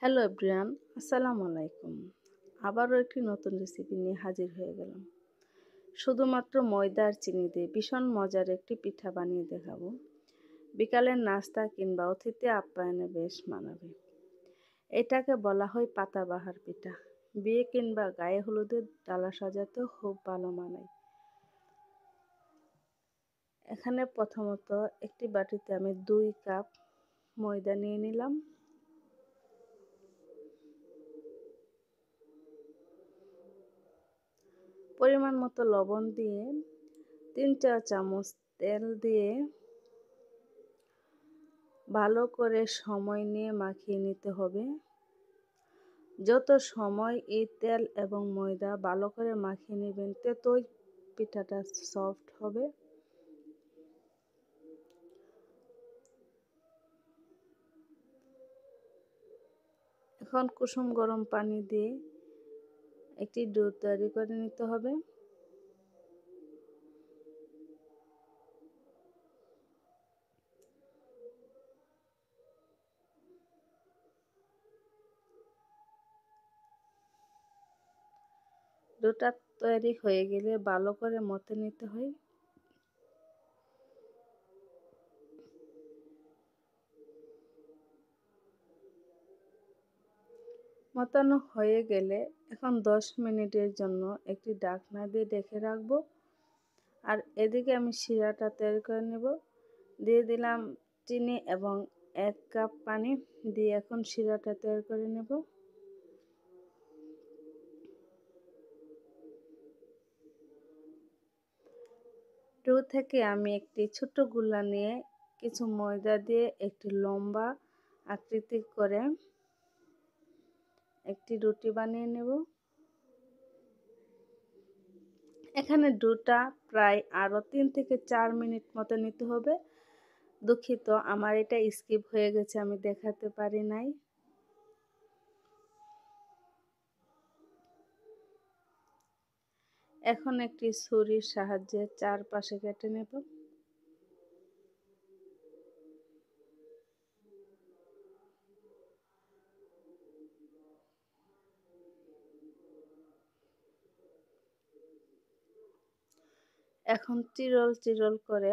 Hello everyone, আসসালামু আলাইকুম। আবারও একটি নতুন রেসিপি নিয়ে হাজির হয়ে গেলাম। শুধুমাত্র ময়দা আর চিনি দিয়ে ভীষণ মজার একটি পিঠা বানিয়ে দেখাবো। বিকালের নাস্তা কিংবা অতিথি আপ্যায়নে বেশ মানাবে। এটাকে বলা হয় পাতাবাহার পিঠা। বিয়ে কিংবা গায়ে হলুদের ডালা সাজাতেও খুব ভালো মানায়। এখানে প্রথমত একটি বাটিতে আমি 2 কাপ ময়দা নিয়ে নিলাম। পরিমাণ মতো লবণ দিয়ে 3-4 চামচ তেল দিয়ে ভালো করে সময় নিয়ে মাখিয়ে নিতে হবে। যত সময় এই তেল এবং ময়দা ভালো করে মাখিয়ে নেবেন ততই পিঠাটা সফট হবে। এখন কুসুম গরম পানি দিয়ে একটি ডো তৈরি করে নিতে হবে। ডোটা তৈরি হয়ে গেলে ভালো করে মথে নিতে হয়। মতানো হয়ে গেলে এখন 10 মিনিটের জন্য একটি ঢাকনা দিয়ে ঢেকে রাখবো। আর এদিকে আমি শিরাটা তৈরি করে নেব। দিয়ে দিলাম চিনি এবং 1 কাপ পানি দিয়ে এখন শিরাটা তৈরি করে নেব। ডো থেকে আমি একটি ছোট গুল্লা নিয়ে কিছু ময়দা দিয়ে একটি লম্বা আকৃতি করে একটি রুটি বানিয়ে নেব। এখানে ডোটা প্রায় আরও 3 থেকে 4 মিনিট মতো নিতে হবে। দুঃখিত, আমার এটা স্কিপ হয়ে গেছে, আমি দেখাতে পারি নাই। এখন একটি ছুরির সাহায্যে চারপাশে কেটে নেব। এখন চিরল চিরল করে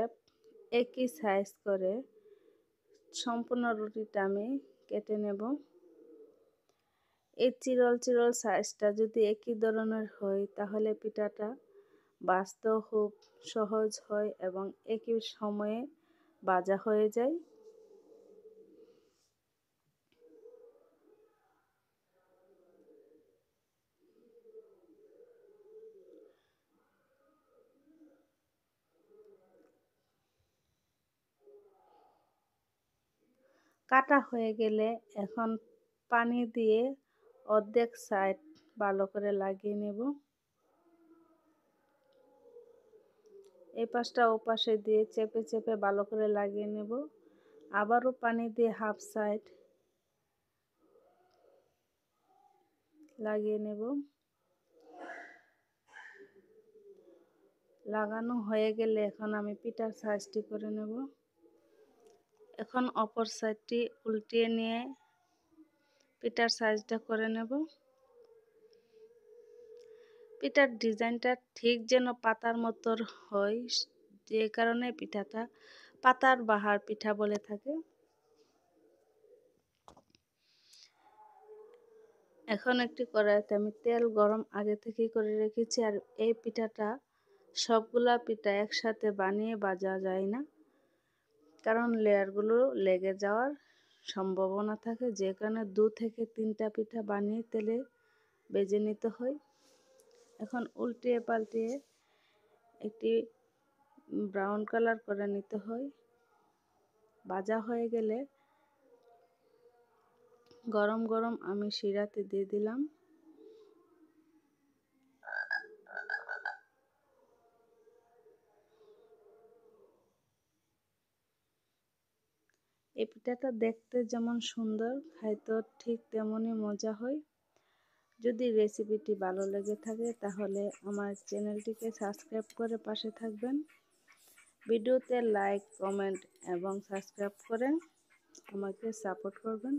একই সাইজ করে সম্পূর্ণ রুটিটা আমি কেটে নেব। এই চিরল চিরল সাইজটা যদি একই ধরনের হয় তাহলে পিঠাটা ভাজতেও খুব সহজ হয় এবং একই সময়ে ভাজা হয়ে যায়। কাটা হয়ে গেলে এখন পানি দিয়ে অর্ধেক সাইড ভালো করে লাগিয়ে নেব। এই পাশটা ও পাশে দিয়ে চেপে চেপে ভালো করে লাগিয়ে নেব। আবারও পানি দিয়ে হাফ সাইড লাগিয়ে নেব। লাগানো হয়ে গেলে এখন আমি পিঠার সাইজটি করে নেব। এখন অপর সাইডটি উল্টিয়ে নিয়ে পিঠার সাইজটা করে নেব। পিঠার ডিজাইনটা ঠিক যেন পাতার মতো হয়, যে কারণে পিঠাটা পাতার বাহার পিঠা বলে থাকে। এখন একটি কড়াইতে আমি তেল গরম আগে থেকেই করে রেখেছি। আর এই পিঠাটা সবগুলা পিঠা একসাথে বানিয়ে ভাজা যায় না, কারণ লেয়ারগুলো লেগে যাওয়ার সম্ভাবনা থাকে, যে কারণে 2 থেকে 3টা পিঠা বানিয়ে তেলে ভেজে নিতে হয়। এখন উল্টিয়ে পাল্টিয়ে একটি ব্রাউন কালার করে নিতে হয়। ভাজা হয়ে গেলে গরম গরম আমি শিরাতে দিয়ে দিলাম। এই পিঠাটা দেখতে যেমন সুন্দর, খাইতেও ঠিক তেমনই মজা হয়। যদি রেসিপিটি ভালো লেগে থাকে তাহলে আমার চ্যানেলটিকে সাবস্ক্রাইব করে পাশে থাকবেন। ভিডিওতে লাইক, কমেন্ট এবং সাবস্ক্রাইব করে আমাকে সাপোর্ট করবেন।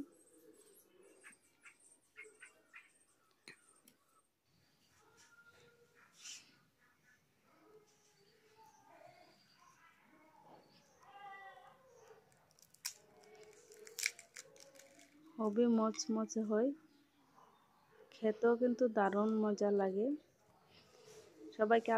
খুবই মচমচে হয়, খেতেও কিন্তু দারুণ মজা লাগে। সবাইকে